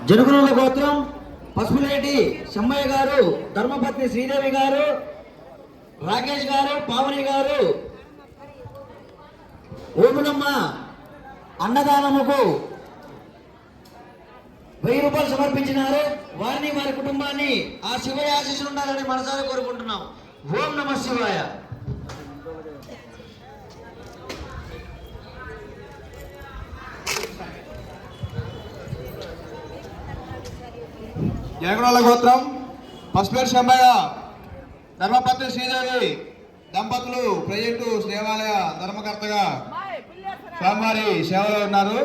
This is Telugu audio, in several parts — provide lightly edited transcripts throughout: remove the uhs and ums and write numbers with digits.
జనుగుల గోత్రం పసుపులేటి శమ్మయ్య గారు, ధర్మపత్ని శ్రీదేవి గారు, రాకేష్ గారు, పావని గారు ఓములమ్మ అన్నదానముకు 1000 రూపాయలు సమర్పించినారు. వారిని వారి కుటుంబాన్ని ఆ శివయ్య ఆశీస్సులు ఉండాలని మనసారా కోరుకుంటున్నాం. ఓం నమః శివాయ. జనగణాల గోత్రం పసుపేరు శంబయ్య, ధర్మపత్ని శ్రీదేవి దంపతులు ప్రజెంటు దేవాలయ ధర్మకర్తగా స్వామివారి సేవలో ఉన్నారు.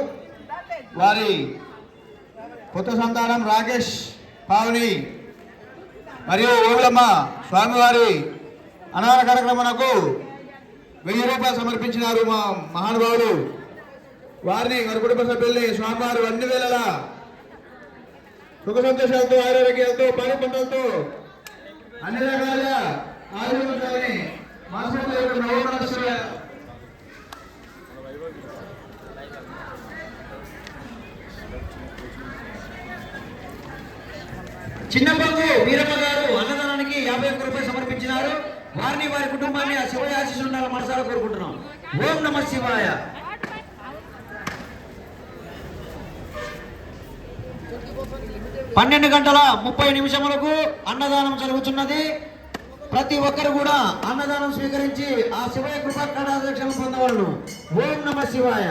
వారి పుత్ర సంతానం రాకేష్, పావని మరియు ఓవులమ్మ స్వామివారి అన్నదాన కార్యక్రమాలకు 1000 రూపాయలు సమర్పించినారు మా మహానుభావులు. వారిని వారి కుటుంబ సభ్యుల్ని స్వామివారు అన్ని వేళలా సుఖ సంతోషాలతో, ఆరోగ్యాలతో, పాడి పంటలతో అన్ని రకాలుగా ఆరోగ్యాలని చిన్నబాబు వీరమ్మ గారు అన్నదానానికి 51 రూపాయలు సమర్పించినారు. వారిని వారి కుటుంబాన్ని ఆ శివయ్య ఆశీస్సులు ఉండాలని మనసారా కోరుకుంటున్నాం. ఓం నమః శివాయ. 12:30 అన్నదానం జరుగుతున్నది. ప్రతి ఒక్కరు కూడా అన్నదానం స్వీకరించి ఆ శివయ్య కృపా కటాక్షాలను పొందవలను. ఓం నమః శివాయ.